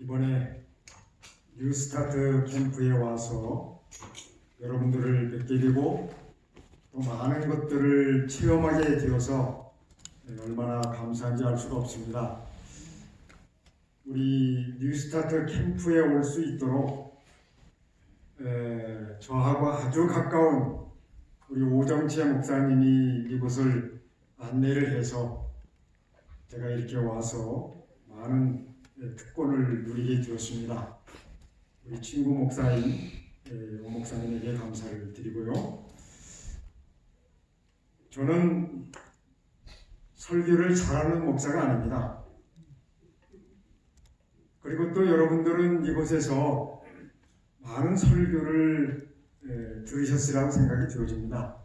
이번에 뉴스타트 캠프에 와서 여러분들을 뵙게 되고 또 많은 것들을 체험하게 되어서 얼마나 감사한지 알 수가 없습니다. 우리 뉴스타트 캠프에 올 수 있도록 저하고 아주 가까운 우리 오정채 목사님이 이곳을 안내를 해서 제가 이렇게 와서 많은 특권을 누리게 되었습니다. 우리 친구 목사인 오 목사님에게 감사를 드리고요. 저는 설교를 잘하는 목사가 아닙니다. 그리고 또 여러분들은 이곳에서 많은 설교를 들으셨으라고 생각이 되어집니다.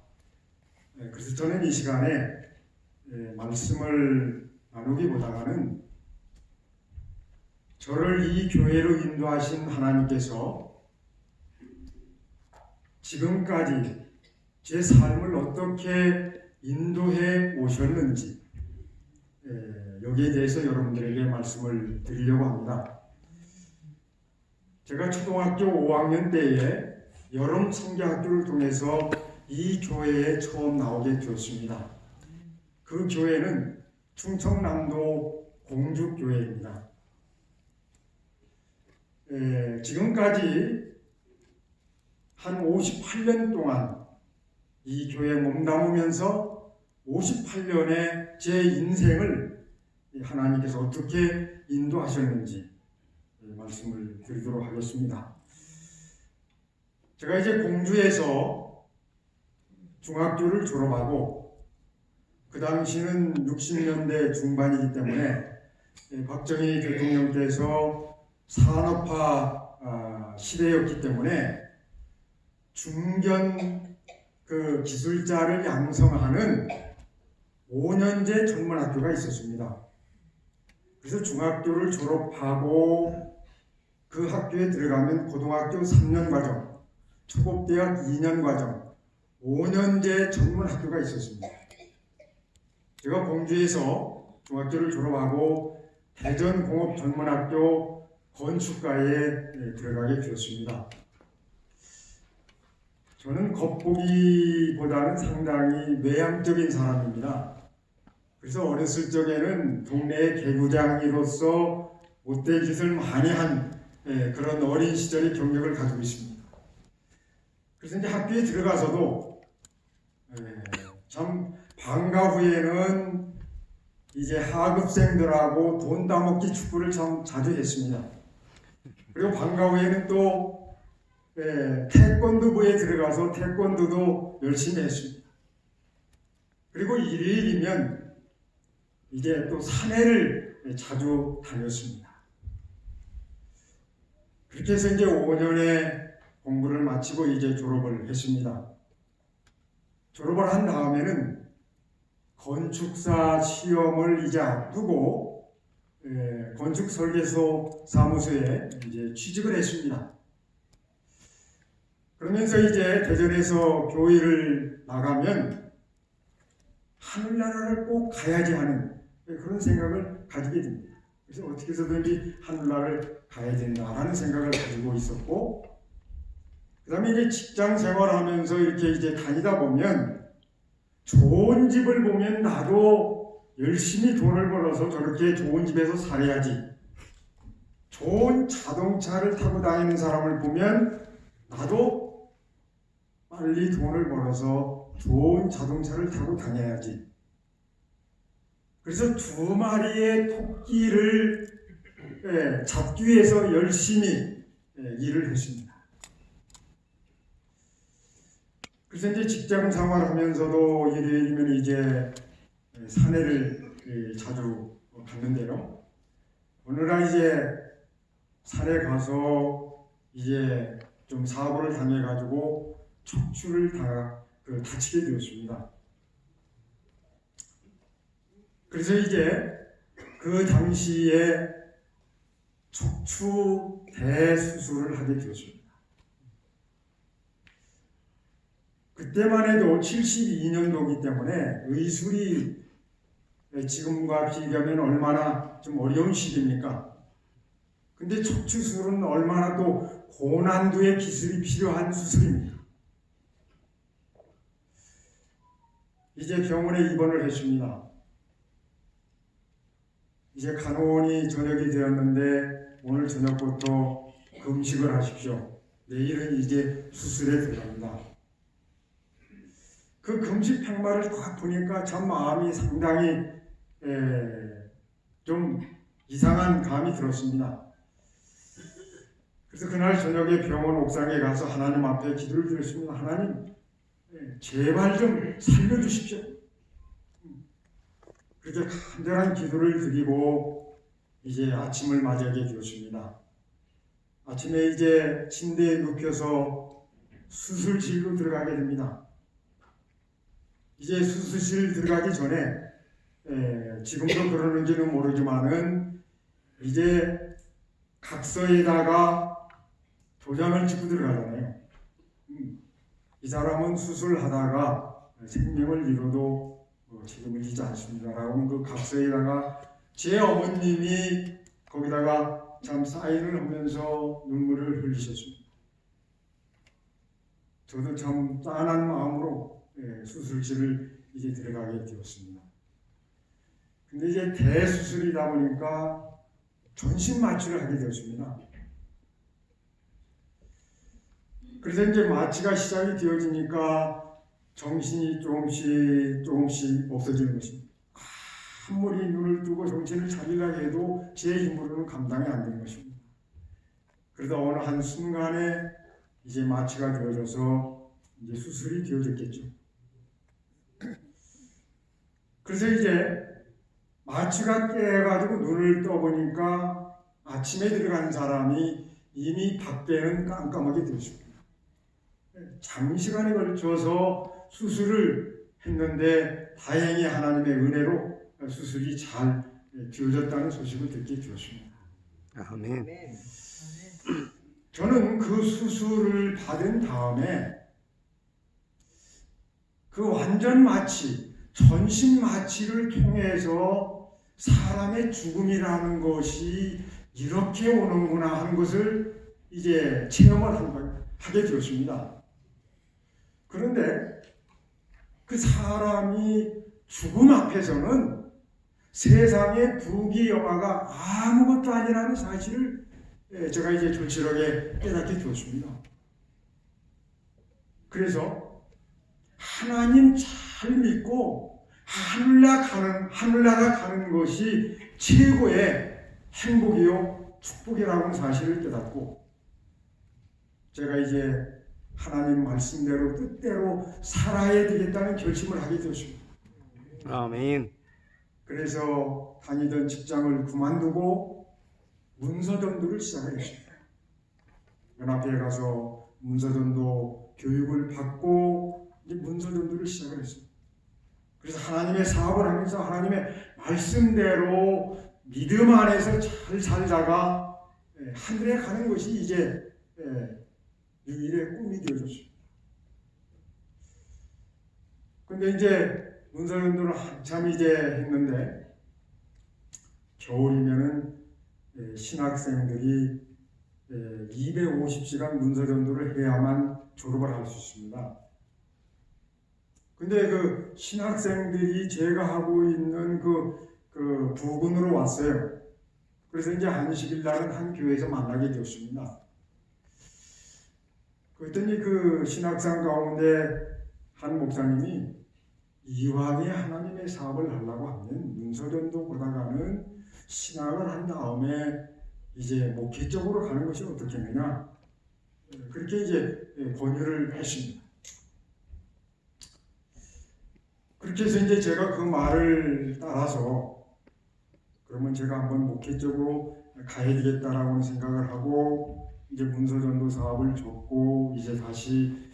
그래서 저는 이 시간에 말씀을 나누기보다는 저를 이 교회로 인도하신 하나님께서 지금까지 제 삶을 어떻게 인도해 오셨는지 여기에 대해서 여러분들에게 말씀을 드리려고 합니다. 제가 초등학교 5학년 때에 여름 성경학교를 통해서 이 교회에 처음 나오게 되었습니다. 그 교회는 충청남도 공주교회입니다. 지금까지 한 58년 동안 이 교회에 몸담으면서 58년의 제 인생을 하나님께서 어떻게 인도하셨는지 말씀을 드리도록 하겠습니다. 제가 이제 공주에서 중학교를 졸업하고 그 당시는 60년대 중반이기 때문에 박정희 대통령께서 산업화 시대였기 때문에 중견 그 기술자를 양성하는 5년제 전문학교가 있었습니다. 그래서 중학교를 졸업하고 그 학교에 들어가면 고등학교 3년 과정, 초급대학 2년 과정, 5년제 전문학교가 있었습니다. 제가 공주에서 중학교를 졸업하고 대전공업전문학교 건축과에 들어가게 되었습니다. 저는 겉보기보다는 상당히 외향적인 사람입니다. 그래서 어렸을 적에는 동네의 개구장이로서 못된 짓을 많이 한 그런 어린 시절의 경력을 가지고 있습니다. 그래서 이제 학교에 들어가서도 참 방과 후에는 이제 하급생들하고 돈 따먹기 축구를 참 자주 했습니다. 그리고 방과 후에는 또 태권도부에 들어가서 태권도도 열심히 했습니다. 그리고 일요일이면 이제 또 산에를 자주 다녔습니다. 그렇게 해서 이제 5년의 공부를 마치고 이제 졸업을 했습니다. 졸업을 한 다음에는 건축사 시험을 이제 앞두고 건축설계소 사무소에 이제 취직을 했습니다. 그러면서 이제 대전에서 교회를 나가면 하늘나라를 꼭 가야지 하는 그런 생각을 가지게 됩니다. 그래서 어떻게 해서든지 하늘나라를 가야 된다라는 생각을 가지고 있었고, 그 다음에 이제 직장 생활하면서 이렇게 이제 다니다 보면 좋은 집을 보면 나도 열심히 돈을 벌어서 저렇게 좋은 집에서 살아야지. 좋은 자동차를 타고 다니는 사람을 보면 나도 빨리 돈을 벌어서 좋은 자동차를 타고 다녀야지. 그래서 2마리의 토끼를 잡기 위해서 열심히 일을 했습니다. 그래서 이제 직장 생활하면서도 일요일이면 이제 산에를 자주 갔는데요. 어느 날 이제 산에 가서 이제 좀 사고를 당해가지고 척추를 다치게 되었습니다. 그래서 이제 그 당시에 척추 대수술을 하게 되었습니다. 그때만 해도 72년도이기 때문에 의술이 지금과 비교하면 얼마나 좀 어려운 시기입니까? 근데 척추술은 얼마나 또 고난도의 기술이 필요한 수술입니다. 이제 병원에 입원을 했습니다. 이제 간호원이 저녁이 되었는데 오늘 저녁부터 금식을 하십시오. 내일은 이제 수술에 들어갑니다. 그 금식 팻말을 딱 보니까 참 마음이 상당히 좀 이상한 감이 들었습니다. 그래서 그날 저녁에 병원 옥상에 가서 하나님 앞에 기도를 드렸습니다. 하나님, 제발 좀 살려주십시오. 그렇게 간절한 기도를 드리고 이제 아침을 맞이하게 되었습니다. 아침에 이제 침대에 눕혀서 수술실로 들어가게 됩니다. 이제 수술실 들어가기 전에 지금도 그러는지는 모르지만은 이제 각서에다가 도장을 찍고 들어가잖아요. 이 사람은 수술하다가 생명을 잃어도 책임을 지지 않습니다라고 그 각서에다가 제 어머님이 거기다가 참 사인을 하면서 눈물을 흘리셨습니다. 저도 참 짠한 마음으로 수술실을 이제 들어가게 되었습니다. 근데 이제 대수술이다 보니까 전신 마취를 하게 되었습니다. 그래서 이제 마취가 시작이 되어지니까 정신이 조금씩 없어지는 것입니다. 아무리 눈을 뜨고 정신을 차리려고 해도 제 힘으로는 감당이 안 되는 것입니다. 그러다 어느 한 순간에 이제 마취가 되어져서 이제 수술이 되어졌겠죠. 그래서 이제 마취가 깨가지고 눈을 떠보니까 아침에 들어간 사람이 이미 밖에는 깜깜하게 되었습니다. 장시간에 걸쳐서 수술을 했는데 다행히 하나님의 은혜로 수술이 잘 되어졌다는 소식을 듣게 되었습니다. 아멘. 저는 그 수술을 받은 다음에 그 완전 마취, 전신 마취를 통해서 사람의 죽음이라는 것이 이렇게 오는구나 하는 것을 이제 체험을 하게 되었습니다. 그런데 그 사람이 죽음 앞에서는 세상의 부귀영화가 아무것도 아니라는 사실을 제가 이제 절실하게 깨닫게 되었습니다. 그래서 하나님 잘 믿고 하늘나라 가는 것이 최고의 행복이요 축복이라는 사실을 깨닫고 제가 이제 하나님 말씀대로 뜻대로 살아야 되겠다는 결심을 하게 되었습니다. 아멘. 그래서 다니던 직장을 그만두고 문서전도를 시작했습니다. 연합회에 가서 문서전도 교육을 받고 이제 문서전도를 시작을 했습니다. 그래서 하나님의 사업을 하면서 하나님의 말씀대로 믿음 안에서 잘 살다가 하늘에 가는 것이 이제 유일의 꿈이 되어졌습니다. 근데 이제 문서전도를 한참 이제 했는데 겨울이면은 신학생들이 250시간 문서전도를 해야만 졸업을 할 수 있습니다. 근데 그 신학생들이 제가 하고 있는 그 부근으로 왔어요. 그래서 이제 안식일 날은 한 교회에서 만나게 되었습니다. 그랬더니 그 신학생 가운데 한 목사님이 이왕에 하나님의 사업을 하려고 하면 문서전도 보다가는 신학을 한 다음에 이제 목회 쪽으로 가는 것이 어떻겠느냐 그렇게 이제 권유를 했습니다. 그렇게 해서 이제 제가 그 말을 따라서 그러면 제가 한번 목회 쪽으로 가야 되겠다라고 생각을 하고 이제 문서전도 사업을 접고 이제 다시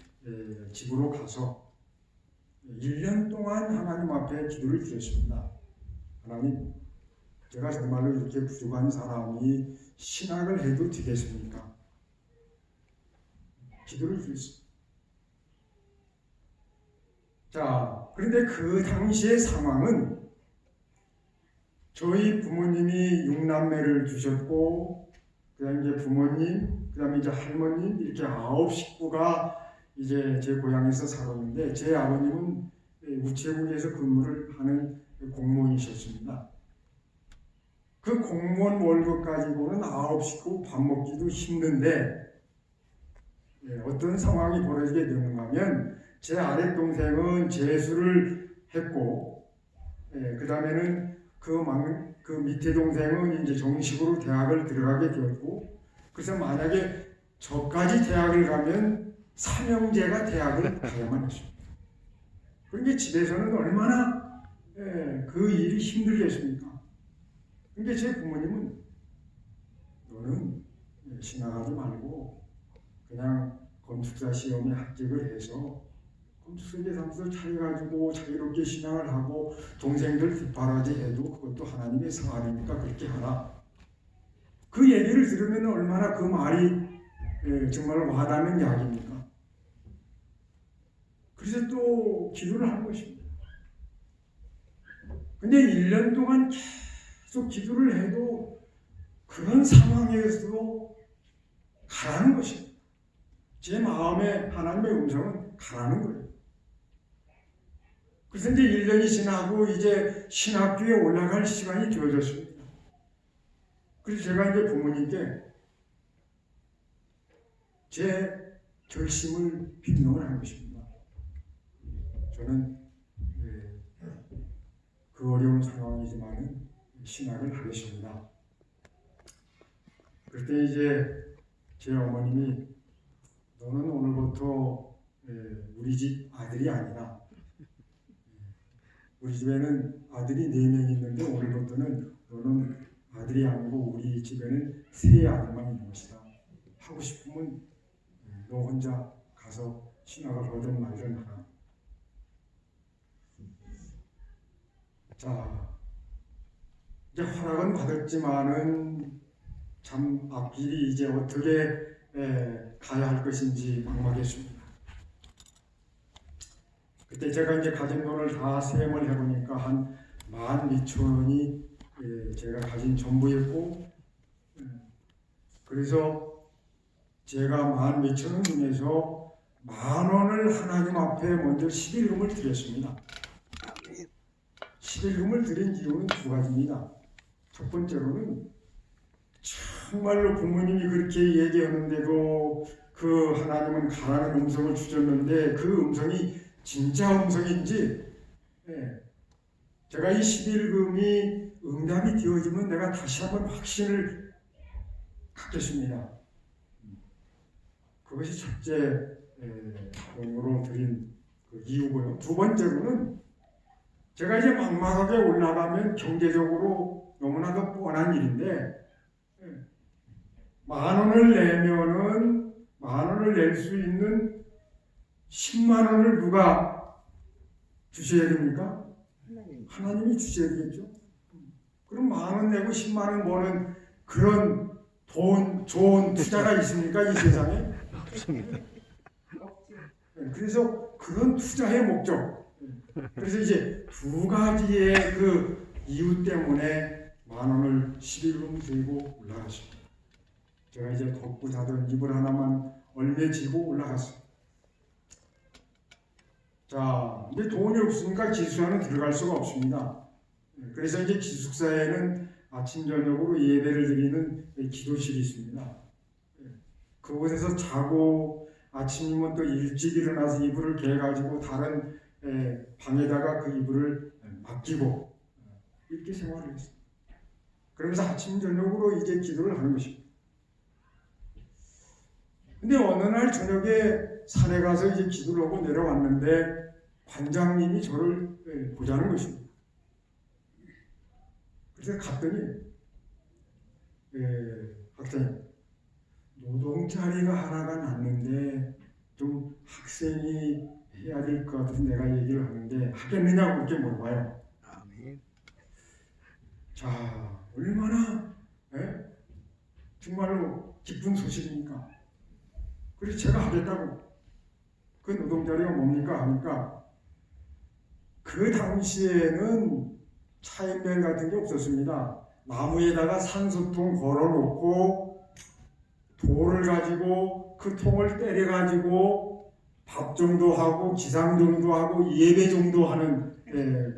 집으로 가서 1년 동안 하나님 앞에 기도를 드렸습니다. 하나님, 제가 정말로 이렇게 부족한 사람이 신학을 해도 되겠습니까? 기도를 드렸습니다. 자, 그런데 그 당시의 상황은 저희 부모님이 6남매를 두셨고 그다음에 이제 부모님, 그다음에 이제 할머님 이렇게 9식구가 이제 제 고향에서 살았는데 제 아버님은 우체국에서 근무를 하는 공무원이셨습니다. 그 공무원 월급 가지고는 9식구 밥 먹기도 힘든데 어떤 상황이 벌어지게 되는가 하면 제 아랫 동생은 재수를 했고 그 다음에는 그 밑에 동생은 이제 정식으로 대학을 들어가게 되었고 그래서 만약에 저까지 대학을 가면 삼형제가 대학을 가야만 했습니다. 그러니까 집에서는 얼마나 그 일이 힘들겠습니까? 그러니까 제 부모님은 너는 신학하지 말고 그냥 건축사 시험에 합격을 해서 건축설계 사무소 차려가지고 자유롭게 신앙을 하고 동생들 뒷바라지 해도 그것도 하나님의 사안이니까 그렇게 하라. 그 얘기를 들으면 얼마나 그 말이 정말 와닿는 이야기입니까? 그래서 또 기도를 한 것입니다. 근데 1년 동안 계속 기도를 해도 그런 상황에서도 가라는 것입니다. 제 마음에 하나님의 음성은 가라는 거예요. 그래서 이제 1년이 지나고 이제 신학교에 올라갈 시간이 되어졌습니다. 그래서 제가 이제 부모님께 제 결심을 변명을 한 것입니다. 저는 그 어려운 상황이지만 신학을 하겠습니다. 그때 이제 제 어머님이 너는 오늘부터 우리 집 아들이 아니라 우리 집에는 아들이 4명 있는데 오늘부터는 너는 아들이 아니고 우리 집에는 3 아들만 있는 것이다. 하고 싶으면 너 혼자 가서 신학을 하든 말든 하라. 자, 이제 허락은 받았지만은 참 앞길이 이제 어떻게 가야 할 것인지 막막했습니다. 그때 제가 이제 가진 돈을 다 세임을 해보니까 한 12,000원이 제가 가진 전부였고, 그래서 제가 12,000원 중에서 10,000원을 하나님 앞에 먼저 11금을 드렸습니다. 11금을 드린 이유는 2가지입니다. 첫 번째로는 정말로 부모님이 그렇게 얘기하는데도 그 하나님은 가라는 음성을 주셨는데 그 음성이 진짜 음성인지 제가 이 11금이 응답이 되어지면 내가 다시 한번 확신을 갖겠습니다. 그것이 첫째 돈으로 드린 그 이유고요. 2번째로는 제가 이제 막막하게 올라가면 경제적으로 너무나도 뻔한 일인데 10,000원을 내면은 10,000원을 낼 수 있는 10만 원을 누가 주셔야 됩니까? 하나님이 주셔야 되겠죠. 그럼 10,000원 내고 10만 원 버는 그런 좋은 투자가 있습니까? 이 세상에? 없습니다. 그래서 그런 투자의 목적. 그래서 이제 2가지의 그 이유 때문에 10,000원을 11금 들고 올라갔습니다. 제가 이제 덥고 자던 이불 하나만 얼매지고 올라갔어요. 자, 이제 돈이 없으니까 기숙사는 들어갈 수가 없습니다. 그래서 이제 기숙사에는 아침 저녁으로 예배를 드리는 기도실이 있습니다. 그곳에서 자고 아침이면 또 일찍 일어나서 이불을 개가지고 다른 방에다가 그 이불을 맡기고 이렇게 생활을 했어요. 그러면서 아침 저녁으로 이제 기도를 하는 것입니다. 근데 어느 날 저녁에 산에 가서 이제 기도를 하고 내려왔는데 관장님이 저를 보자는 것입니다. 그래서 갔더니 학생님 노동자리가 하나가 났는데 좀 학생이 해야 될 것 같아서 내가 얘기를 하는데 하겠느냐고 그렇게 물어봐요. 아멘. 자, 얼마나 정말로 기쁜 소식입니까? 그래서 제가 하겠다고. 그 노동자리가 뭡니까? 하니까 그 당시에는 차인벨 같은 게 없었습니다. 나무에다가 산소통 걸어놓고 돌을 가지고 그 통을 때려 가지고 밥 정도 하고 기상 정도 하고 예배 정도 하는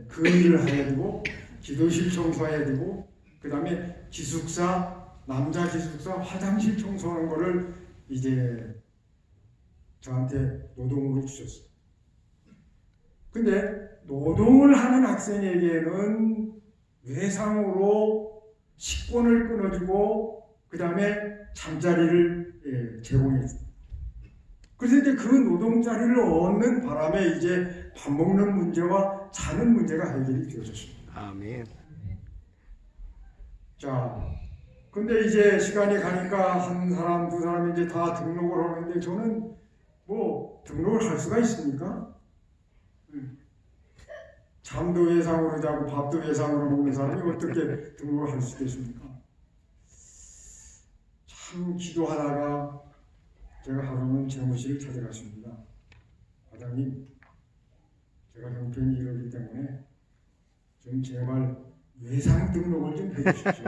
그 일을 해야 되고 기도실 청소해야 되고 그 다음에 기숙사 남자 기숙사 화장실 청소하는 거를 이제 저한테 노동으로 주셨어요. 근데 노동을 하는 학생에게는 외상으로 식권을 끊어주고 그 다음에 잠자리를 제공했습니다. 그래서 이제 그 노동자리를 얻는 바람에 이제 밥 먹는 문제와 자는 문제가 해결이 되어졌습니다. 아멘. 자, 근데 이제 시간이 가니까 한 사람, 두 사람이 이제 다 등록을 하는데 저는 뭐 등록을 할 수가 있습니까? 잠도 외상으로 자고 밥도 외상으로 먹는 사람이 어떻게 등록을 할 수 있겠습니까? 참 기도하다가 제가 하루는 재무실을 찾아갔습니다. 과장님, 제가 형편이 이러기 때문에 좀 제발 외상 등록을 좀 해주십시오.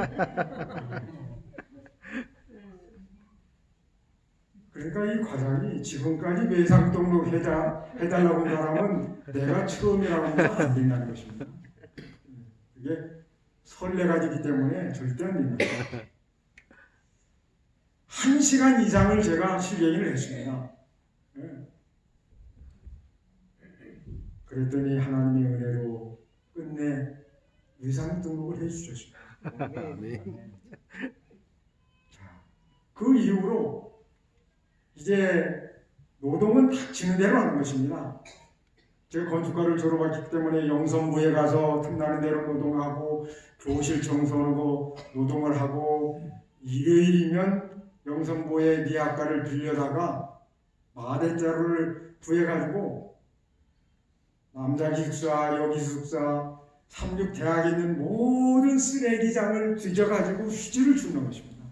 그러니까 이 과장이 지금까지 외상 등록 해달라고 한 사람은 내가 처음이라고 하면 안 된다는 것입니다. 그게 설레가지기 때문에 절대 안 됩니다. 1시간 이상을 제가 실갱이를 했습니다. 그랬더니 하나님의 은혜로 끝내 외상 등록을 해주셨습니다. 아멘. 자, 그 이후로 이제 노동은 닥치는 대로 하는 것입니다. 제가 건축가를 졸업했기 때문에 영선부에 가서 틈나는 대로 노동하고 교실 청소하고 노동을 하고 일요일이면 영선부에 미학가를 빌려다가 마대자루를 구해가지고 남자 기숙사, 여기 기숙사, 삼육 대학에 있는 모든 쓰레기장을 뒤져가지고 휴지를 주는 것입니다.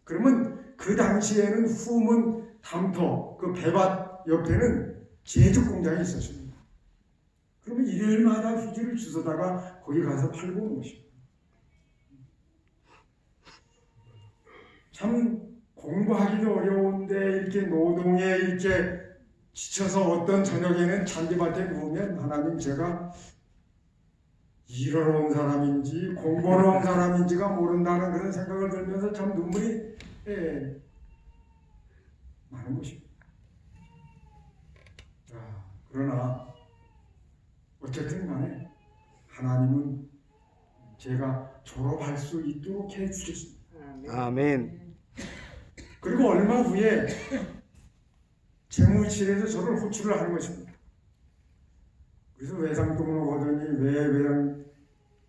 그러면 그 당시에는 후문 담터, 그 배밭 옆에는 제조 공장이 있었습니다. 그러면 일요일마다 휴지를 주워다가 거기 가서 팔고 오는 것입니다. 참 공부하기도 어려운데 이렇게 노동에 이렇게 지쳐서 어떤 저녁에는 잔디밭에 누우면 하나님 제가 일하러 온 사람인지 공부하러 온 사람인지가 모른다는 그런 생각을 들면서 참 눈물이 많은 것입니다. 자, 그러나 어쨌든 간에 하나님은 제가 졸업할 수 있도록 해주셨습니다. 아멘. 그리고 얼마 후에 재무실에서 저를 호출을 하는 것입니다. 그래서 외상 등록 하더니 왜 외상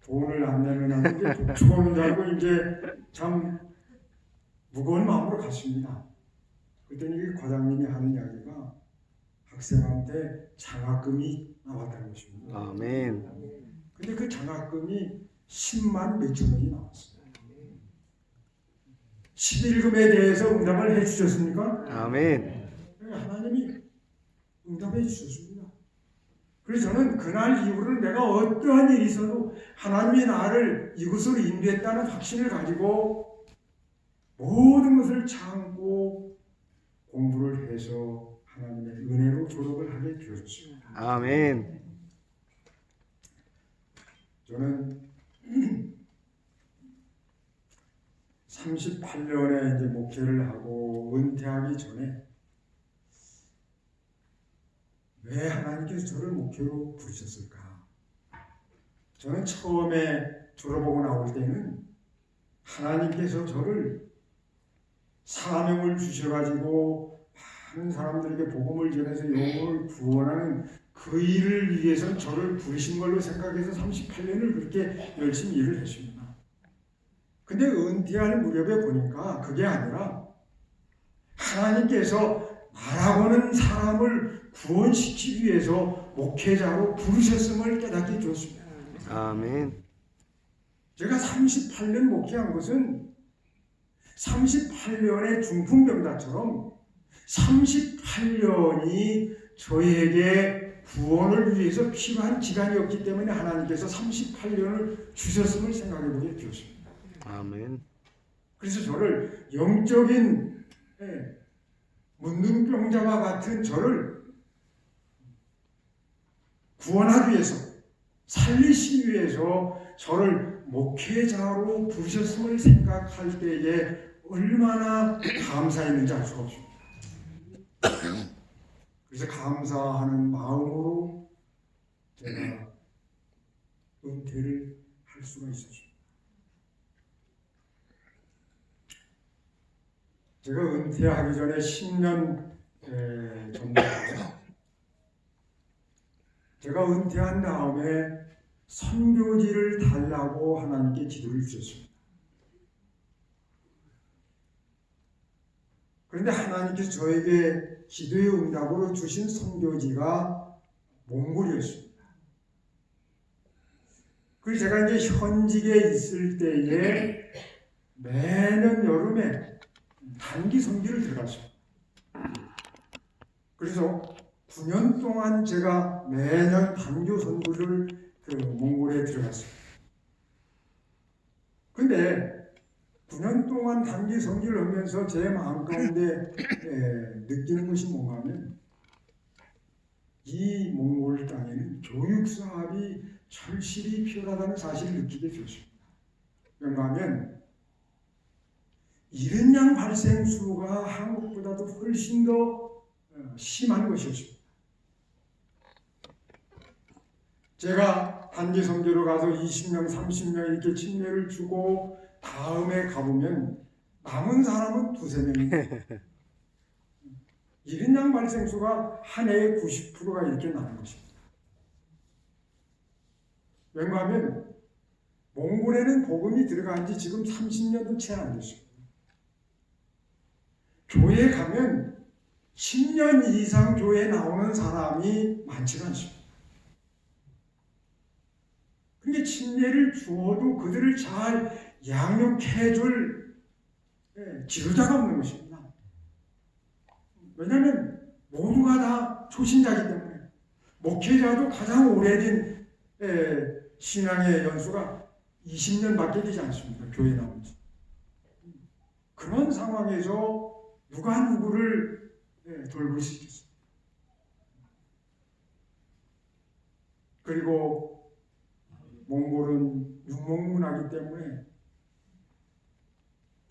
돈을 안 내느냐 이제 독촉하는 줄 알고 이제 참 무거운 마음으로 갔습니다. 그랬더니 과장님이 하는 이야기가 학생한테 장학금이 나왔다는 것입니다. 아멘. 근데 그 장학금이 10만 몇천 원이 나왔어요. 11금에 대해서 응답을 해주셨습니까? 아멘. 하나님이 응답해 주셨습니다. 그래서 저는 그날 이후로는 내가 어떠한 일이 있어도 하나님이 나를 이곳으로 인도했다는 확신을 가지고 모든 것을 참고 공부를 해서 하나님의 은혜로 졸업을 하게 되었습니다. 아멘. 저는 38년에 이제 목회를 하고 은퇴하기 전에 왜 하나님께서 저를 목회로 부르셨을까? 저는 처음에 졸업하고 나올 때는 하나님께서 저를 사명을 주셔가지고 많은 사람들에게 복음을 전해서 영혼을 구원하는 그 일을 위해서 저를 부르신 걸로 생각해서 38년을 그렇게 열심히 일을 했습니다. 근데 은퇴할 무렵에 보니까 그게 아니라 하나님께서 나라고 하는 사람을 구원시키기 위해서 목회자로 부르셨음을 깨닫게 되었습니다. 아멘. 제가 38년 목회한 것은 38년의 중풍병자처럼 38년이 저에게 구원을 위해서 필요한 기간이었기 때문에 하나님께서 38년을 주셨음을 생각해 보게 되었습니다. 아멘. 그래서 저를 영적인 문둥병자와 같은 저를 구원하기 위해서, 살리시기 위해서 저를 목회자로 부르셨음을 생각할 때에 얼마나 감사했는지 알 수가 없습니다. 그래서 감사하는 마음으로 제가 은퇴를 할 수가 있었습니다. 제가 은퇴하기 전에 10년 전부터 제가 은퇴한 다음에 선교지를 달라고 하나님께 기도를 드렸습니다. 그런데 하나님께서 저에게 기도의 응답으로 주신 선교지가 몽골이었습니다. 그래서 제가 이제 현직에 있을 때에 매년 여름에 단기 선교를 들어갔습니다. 그래서 9년 동안 제가 매년 단교 선교를 몽골에 들어갔습니다. 근데 9년 동안 단기 선교를 하면서 제 마음 가운데 느끼는 것이 뭔가 하면 이 몽골 땅에는 교육 사업이 절실히 필요하다는 사실을 느끼게 되었습니다. 그런가 하면 이른 양 발생 수가 한국보다도 훨씬 더 심한 것이었습니다. 제가 단기 선교로 가서 20명, 30명 이렇게 침례를 주고 다음에 가보면 남은 사람은 2~3명입니다. 이른 양 발생 수가 한 해에 90%가 이렇게 나는 것입니다. 왠가 하면 몽골에는 복음이 들어간 지 지금 30년도 채 안 됐습니다. 교회에 가면 10년 이상 교회에 나오는 사람이 많지가 않습니다. 근데 침례를 주어도 그들을 잘 양육해줄 지도자가 없는 것입니다. 왜냐하면 모두가 다 초신자이기 때문에 목회자도 가장 오래된 신앙의 연수가 20년밖에 되지 않습니다. 교회 나온 지. 그런 상황에서 누가 누구를 돌볼 수 있겠어요. 그리고 몽골은 유목문화이기 때문에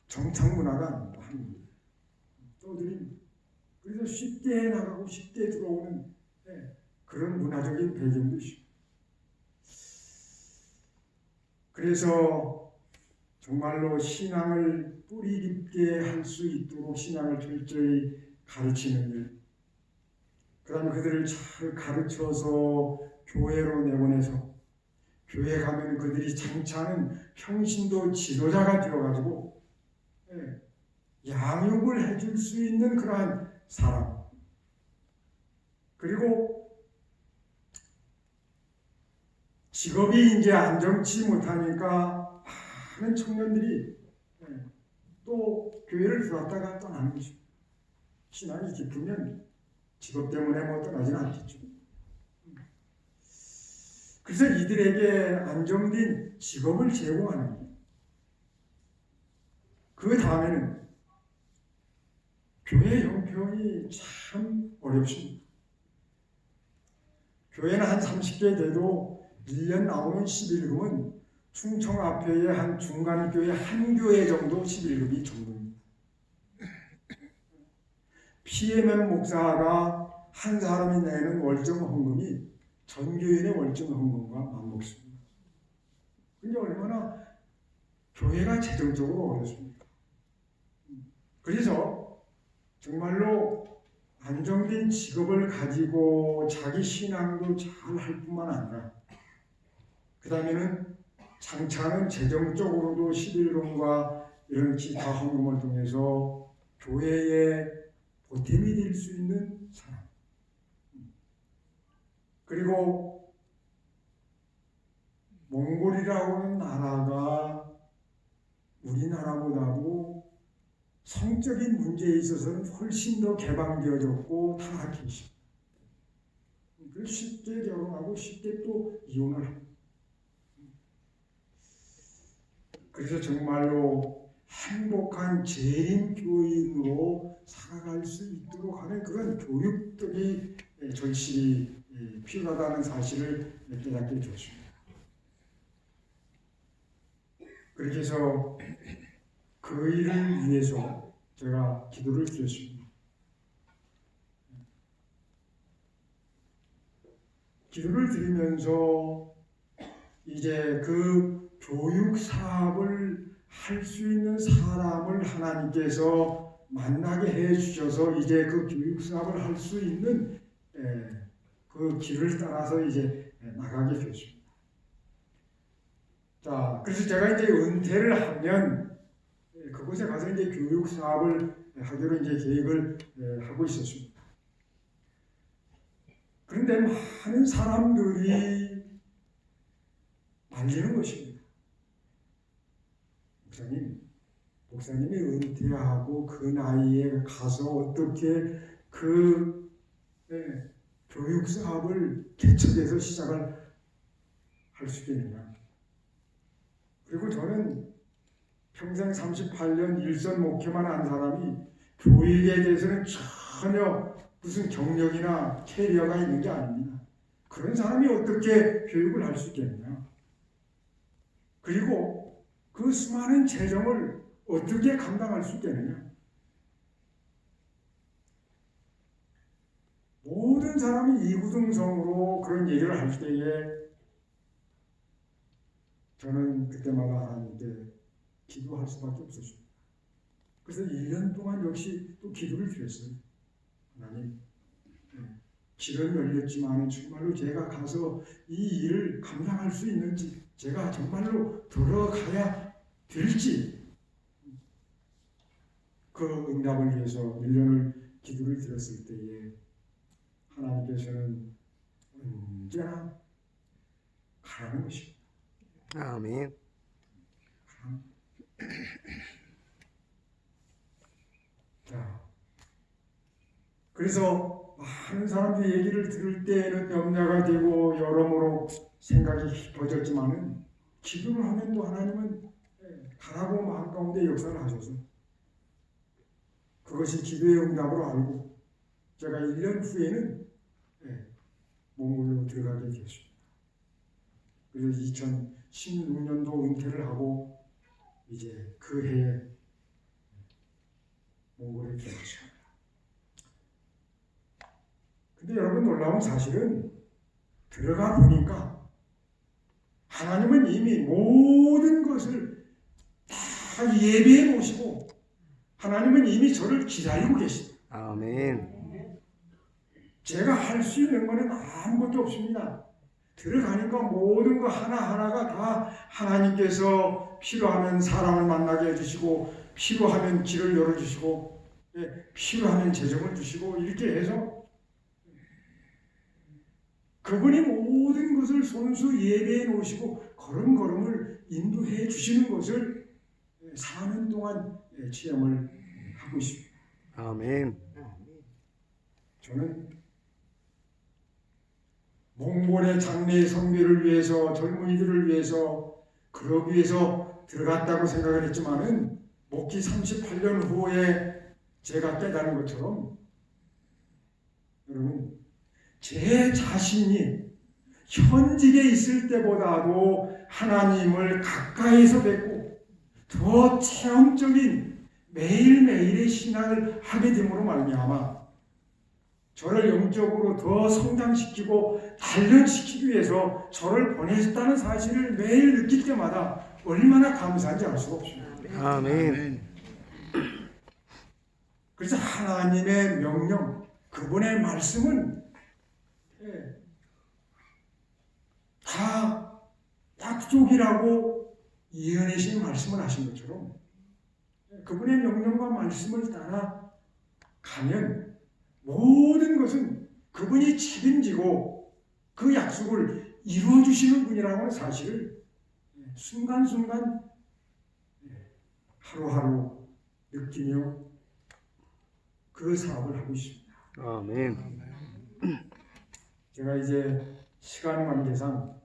정착문화가 아닙니다. 한국은. 떠들입니다. 그래서 쉽게 나가고 쉽게 들어오는 그런 문화적인 배경도 있습니다. 그래서 정말로 신앙을 뿌리 깊게 할 수 있도록 신앙을 철저히 가르치는 일, 그 다음에 그들을 잘 가르쳐서 교회로 내보내서 교회 가면 그들이 장차는 평신도 지도자가 되어가지고 양육을 해줄 수 있는 그러한 사람, 그리고 직업이 이제 안정치 못하니까 많은 청년들이 또 교회를 들어왔다가 떠나는 것입니다. 신앙이 깊으면 직업 때문에 뭐 떠나지는 않겠죠. 그래서 이들에게 안정된 직업을 제공하는 거예요. 그 다음에는 교회 형편이 참 어렵습니다. 교회는 한 30개 돼도 1년 나오는 11급은 충청 앞에의 한 중간교회 한 교회 정도 11급이 정도입니다. PMM 목사가 한 사람이 내는 월정 헌금이 전 교인의 월정 헌금과 맞먹습니다. 근데 얼마나 교회가 재정적으로 어렵습니까? 그래서 정말로 안정된 직업을 가지고 자기 신앙도 잘 할 뿐만 아니라 그 다음에는 장차는 재정적으로도 11금과 이런 기타 헌금을 통해서 교회에 보탬이 될 수 있는 사람, 그리고 몽골이라고 하는 나라가 우리나라보다도 성적인 문제에 있어서는 훨씬 더 개방되어졌고 타락해 있습니다. 그래서 쉽게 결혼하고 쉽게 또 이혼을 합니다. 그래서 정말로 행복한 재림 교인으로 살아갈 수 있도록 하는 그런 교육들이 절실히 필요하다는 사실을 깨닫게 해주었습니다. 그렇게 해서 그 일을 위해서 제가 기도를 드렸습니다. 기도를 드리면서 이제 그 교육 사업을 할 수 있는 사람을 하나님께서 만나게 해 주셔서 이제 그 교육 사업을 할 수 있는 그 길을 따라서 이제 나가게 되었습니다. 자, 그래서 제가 이제 은퇴를 하면 그곳에 가서 이제 교육 사업을 하기로 이제 계획을 하고 있었습니다. 그런데 많은 사람들이 말리는 것입니다. 목사님이 은퇴하고 그 나이에 가서 어떻게 그 교육 사업을 개척해서 시작을 할 수 있겠느냐. 그리고 저는 평생 38년 일선 목회만 한 사람이 교육에 대해서는 전혀 무슨 경력이나 캐리어가 있는 게 아닙니다. 그런 사람이 어떻게 교육을 할 수 있겠느냐. 그리고 그 수많은 재정을 어떻게 감당할 수 있겠느냐. 모든 사람이 이구동성으로 그런 얘기를 할 때에 저는 그때마다 하나님께 기도할 수밖에 없었습니다. 그래서 1년 동안 역시 또 기도를 드렸어요. 하나님, 길은 열렸지만 정말로 제가 가서 이 일을 감당할 수 있는지, 제가 정말로 들어가야 될지, 그 응답을 위해서 1년을 기도를 드렸을 때에 하나님께서는 언제나 가라는 것입니다. 아멘. 자, 그래서 많은 사람들이 얘기를 들을 때에는 염려가 되고 여러모로 생각이 깊어졌지만은 기도를 하면 또 하나님은 가라고 마음 가운데 역사를 하셔서 그것이 기도의 응답으로 알고 제가 1년 후에는 몽골로 들어가게 되었습니다. 그래서 2016년도 은퇴를 하고 이제 그 해에 몽골에 들어갔습니다. 근데 여러분 놀라운 사실은 들어가 보니까 하나님은 이미 모든 것을 다 예비해 놓으시고 하나님은 이미 저를 기다리고 계십니다. 아멘. 제가 할 수 있는 것은 아무것도 없습니다. 들어가니까 모든 거 하나하나가 다 하나님께서 필요하면 사람을 만나게 해주시고 필요하면 길을 열어주시고 필요하면 재정을 주시고 이렇게 해서 그분이 모든 것을 손수 예배해 놓으시고 걸음걸음을 인도해 주시는 것을 4년 동안 체험을 하고 있습니다. 아멘. 저는 몽골의 장래의 성교를 위해서 젊은이들을 위해서 그러기 위해서 들어갔다고 생각을 했지만은 목기 38년 후에 제가 깨달은 것처럼 여러분 제 자신이 현직에 있을 때보다도 하나님을 가까이서 뵙고 더 체험적인 매일매일의 신앙을 하게 됨으로 말미암아 저를 영적으로 더 성장시키고 단련시키기 위해서 저를 보내셨다는 사실을 매일 느낄 때마다 얼마나 감사한지 알 수가 없습니다. 아멘. 그래서 하나님의 명령, 그분의 말씀은 다 약속이라고 예언하신 말씀을 하신 것처럼 그분의 명령과 말씀을 따라 가면 모든 것은 그분이 책임지고 그 약속을 이루어주시는 분이라고 하는 사실을 순간순간 하루하루 느끼며 그 사업을 하고 있습니다. 아멘. 제가 이제 시간 관계상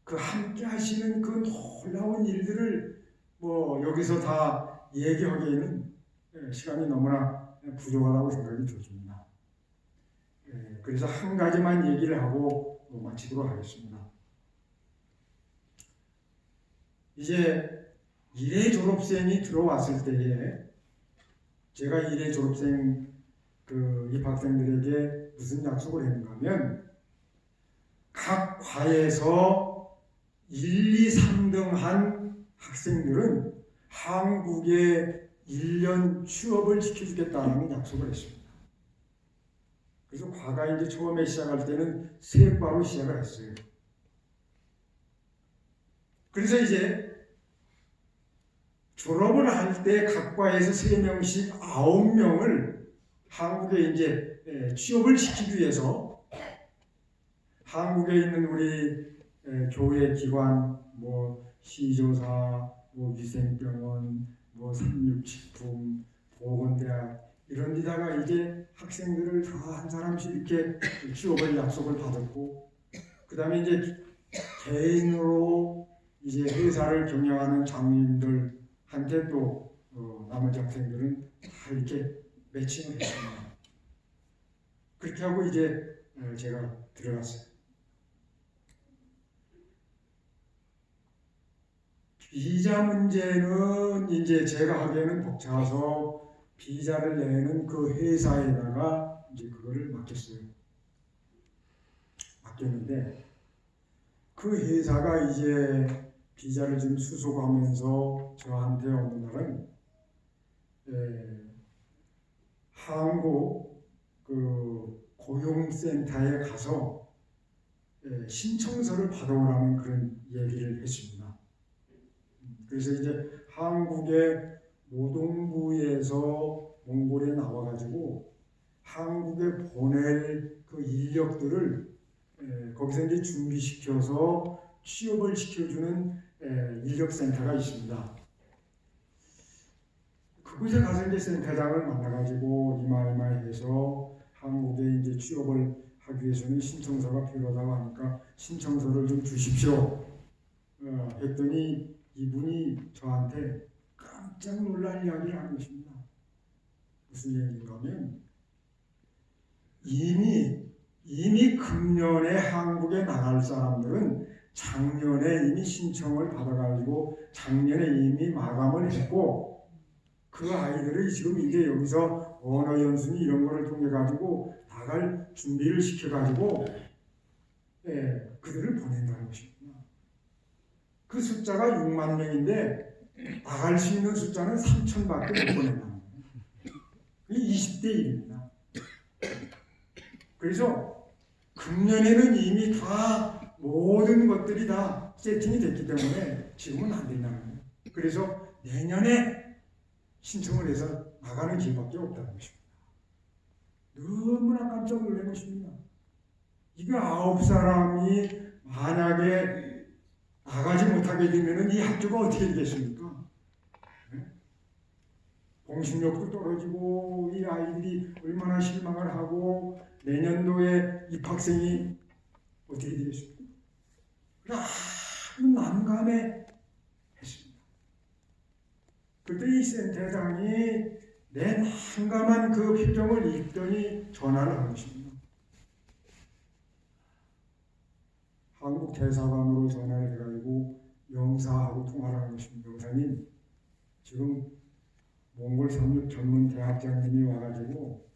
그 함께 하시는 그 놀라운 일들을 뭐 여기서 다 얘기하기에는 시간이 너무나 부족하다고 생각이 들습니다. 그래서 한 가지만 얘기를 하고 마치도록 하겠습니다. 이제 1회 졸업생이 들어왔을 때에 제가 1회 졸업생 그 입학생들에게 무슨 약속을 했는가 하면 각 과에서 1, 2, 3등 한 학생들은 한국에 1년 취업을 시켜주겠다는 약속을 했습니다. 그래서 과가 이제 처음에 시작할 때는 3과로 시작을 했어요. 그래서 이제 졸업을 할 때 각 과에서 3명씩 9명을 한국에 이제 취업을 시키기 위해서 한국에 있는 우리 교회 기관, 뭐 시조사, 뭐 위생병원, 뭐 삼육식품, 보건대학 이런 데다가 이제 학생들을 다 한 사람씩 이렇게 취업을 약속을 받았고, 그 다음에 이제 개인으로 이제 회사를 경영하는 장님들한테 또 나머지 학생들은 다 이렇게 매칭을 했습니다. 그렇게 하고 이제 제가 들어갔어요. 비자 문제는 이제 제가 하기에는 벅차서 비자를 내는 그 회사에다가 이제 그거를 맡겼어요. 맡겼는데 그 회사가 이제 비자를 좀 수속하면서 저한테 어느 날은 한국 그 고용센터에 가서 신청서를 받아오라는 그런 얘기를 했습니다. 그래서 이제 한국의 노동부에서 몽골에 나와가지고 한국에 보낼 그 인력들을 거기서 이제 준비시켜서 취업을 시켜주는 인력센터가 있습니다. 그곳에 가서 이제 센터장을 만나가지고 이마이마이해서 한국에 이제 취업을 하기 위해서는 신청서가 필요하다고 하니까 신청서를 좀 주십시오. 했더니 이분이 저한테 깜짝 놀랄 이야기를 하는 것입니다. 무슨 얘기인가 하면 이미 금년에 한국에 나갈 사람들은 작년에 이미 신청을 받아가지고 작년에 이미 마감을 했고 그 아이들이 지금 이제 여기서 언어 연수니 이런 거를 통해 가지고 나갈 준비를 시켜가지고 그들을 보낸다는 것입니다. 그 숫자가 6만 명인데 나갈 수 있는 숫자는 3,000밖에 못 보낸다는 거예요. 이게 20대 1입니다. 그래서 금년에는 이미 다 모든 것들이 다 세팅이 됐기 때문에 지금은 안 된다는 거예요. 그래서 내년에 신청을 해서 나가는 길밖에 없다는 것입니다. 너무나 깜짝 놀란 것입니다. 이거 9사람이 만약에 나가지 못하게 되면 이 학교가 어떻게 되겠습니까? 공신력도 떨어지고 이 아이들이 얼마나 실망을 하고 내년도에 입학생이 어떻게 되겠습니까? 아주 난감해 했습니다. 그때 이 센터장이 내 난감한 그 표정을 읽더니 전화를 한 것입니다. 한국 대사관으로 전화를 해가지고 영사하고 통화를 하는 것입니다. 영사님, 지금 몽골 삼육 전문 대학장님이 와가지고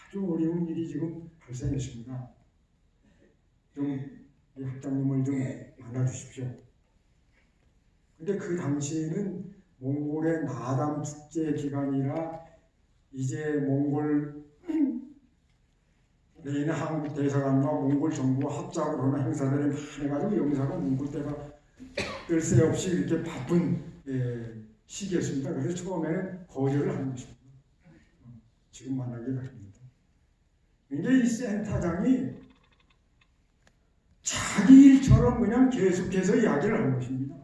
아주 어려운 일이 지금 발생했습니다. 좀 이 학장님을 좀 만나주십시오. 근데 그 당시에는 몽골의 나담 축제 기간이라 이제 몽골 내일 한국 대사관과 몽골 정부와 합작을 하는 행사들이 많아가지고 영사가 몽골 때가 뜰 새 없이 이렇게 바쁜 시기였습니다. 그래서 처음에는 거절을 하는 것입니다. 지금 만나게 됩니다. 이제 이 센터장이 자기 일처럼 그냥 계속해서 이야기를 하는 것입니다.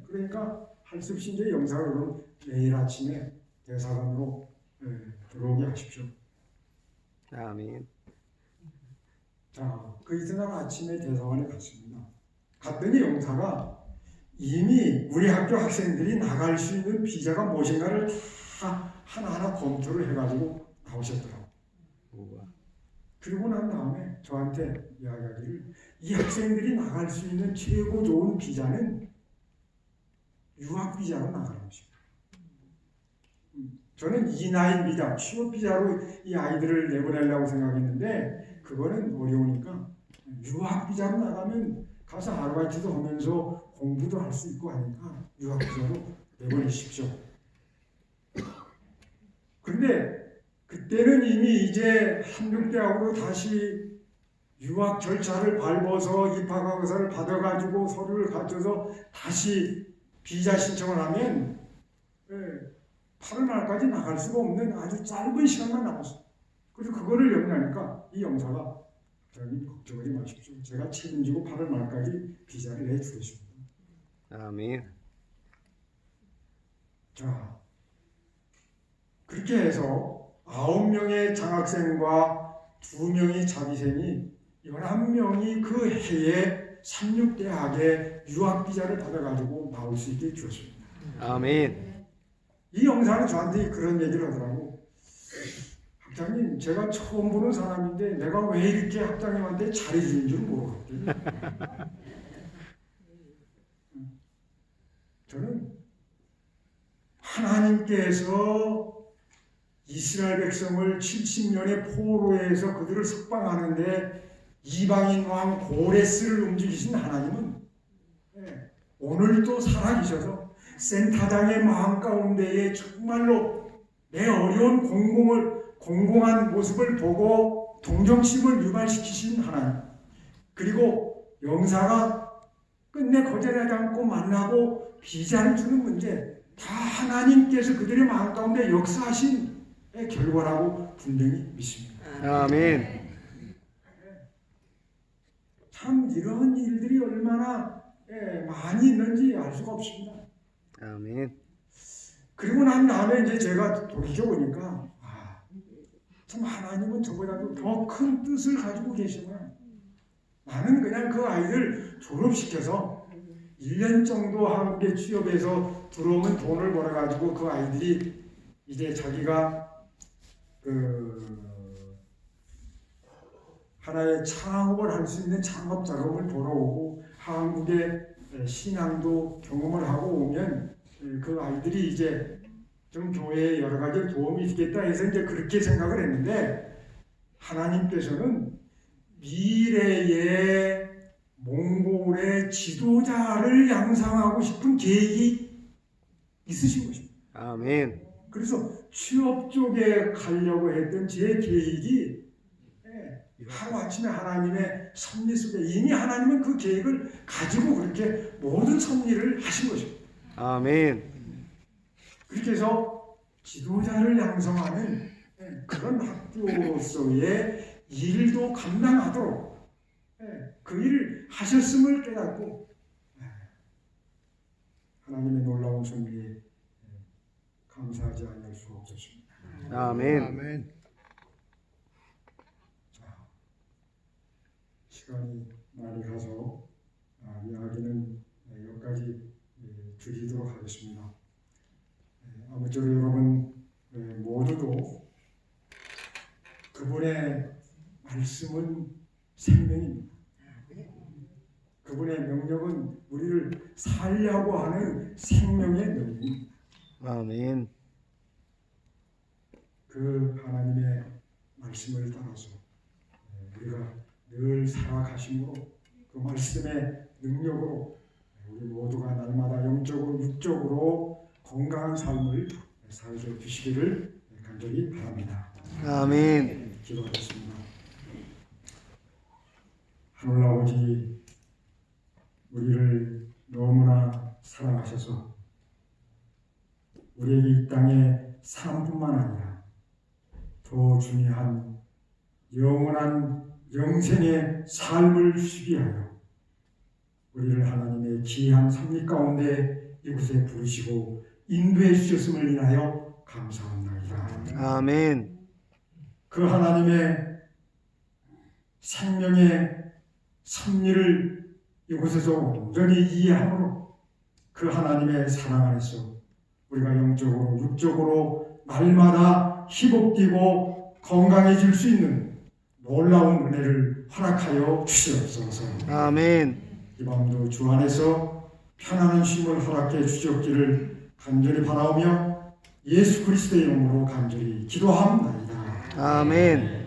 그러니까 할 수 없이 이제 영사가 그럼 내일 아침에 대사관으로 들어오게 하십시오. 아멘. 자, 그 이튿날 아침에 대사관에 갔습니다. 갔더니 영사가 이미 우리 학교 학생들이 나갈 수 있는 비자가 무엇인가를 다 하나하나 검토를 해가지고 나오셨더라고요. 우와. 그리고 난 다음에 저한테 이야기하기를 이 학생들이 나갈 수 있는 최고 좋은 비자는 유학 비자로 나가는 것입니다. 저는 E9 비자, 취업 비자로 이 아이들을 내보내려고 생각했는데 그거는 어려우니까 유학 비자로 나가면 가서 아르바이트도 하면서 공부도 할 수 있고 하니까 유학 비자로 내보내십시오. 그런데 그때는 이미 이제 한국대학으로 다시 유학 절차를 밟아서 입학허가를 받아가지고 서류를 갖춰서 다시 비자 신청을 하면 8월 말까지 나갈 수가 없는 아주 짧은 시간만 남았어요. 그래서 그거를 염려하니까 이 영사가 저는 걱정하지 마십시오. 제가 책임지고 8월 말까지 비자를 내주겠습니다. 아멘. 자, 그렇게 해서 9명의 장학생과 2명의 자비생이 11명이 그 해에 삼육대학에 유학비자를 받아가지고 나올 수 있게 되었습니다. 아멘. 이 영상은 저한테 그런 얘기를 하더라고. 학장님, 제가 처음 보는 사람인데 내가 왜 이렇게 학장님한테 잘해주는 줄 모르겠대요. 저는 하나님께서 이스라엘 백성을 70년의 포로에서 그들을 석방하는데 이방인 왕 고레스를 움직이신 하나님은 오늘도 살아계셔서 센터장의 마음 가운데에 정말로 내 어려운 공공한 모습을 보고 동정심을 유발시키신 하나님, 그리고 영사가 끝내 거절하지 않고 만나고 비자를 주는 문제, 다 하나님께서 그들의 마음 가운데 역사하신 결과라고 분명히 믿습니다. 아멘. 참 이런 일들이 얼마나 많이 있는지 알 수가 없습니다. 아멘. 그리고 난 다음에 이제 제가 돌이켜보니까 참 하나님은 저보다도 더 큰 뜻을 가지고 계시구나. 나는 그냥 그 아이들 졸업시켜서 1년 정도 한국에 취업해서 들어오면 돈을 벌어가지고 그 아이들이 이제 자기가 하나의 창업을 할 수 있는 창업 자금을 벌어오고 한국의 신앙도 경험을 하고 오면 그 아이들이 이제 좀 교회에 여러 가지 도움이 되겠다 해서 이제 그렇게 생각을 했는데 하나님께서는 미래의 몽골의 지도자를 양성하고 싶은 계획이 있으신 것입니다. 아멘. 그래서 취업 쪽에 가려고 했던 제 계획이 하루아침에 하나님의 섭리 속에 이미 하나님은 그 계획을 가지고 그렇게 모든 섭리를 하신 것입니다. 아멘. 그렇게 해서 지도자를 양성하는 그런 학교로서의 일도 감당하도록 그 일을 하셨음을 깨닫고 하나님의 놀라운 섭리에 감사하지 않을 수가 없었습니다. 아멘. 시간이 많이 가서 이야기는 여기까지 드리도록 하겠습니다. 아무쪼록 여러분 모두도 그분의 말씀은 생명입니다. 그분의 명령은 우리를 살려고 하는 생명의 명령입니다. 아멘. 그 하나님의 말씀을 따라서 우리가 늘 살아가심으로 그 말씀의 능력으로 우리 모두가 날마다 영적으로 육적으로 건강한 삶을 살게 주시기를 간절히 바랍니다. 아멘. 기도하겠습니다. 하늘 아버지, 우리를 너무나 사랑하셔서 우리에게 이 땅에 삶뿐만 아니라 더 중요한 영원한 영생의 삶을 주시기 위하여 우리를 하나님의 귀한 섭리 가운데 이곳에 부르시고 인도해 주셨음을 인하여 감사합니다. 아멘. 그 하나님의 생명의 섭리를 이곳에서 온전히 이해함으로 그 하나님의 사랑 안에서 우리가 영적으로 육적으로 날마다 희복되고 건강해질 수 있는 놀라운 은혜를 허락하여 주시옵소서. 아멘. 이 밤도 주 안에서 편안한 쉼을 허락해 주시옵기를 간절히 바라오며 예수 그리스도의 이름으로 간절히 기도합니다. 아멘.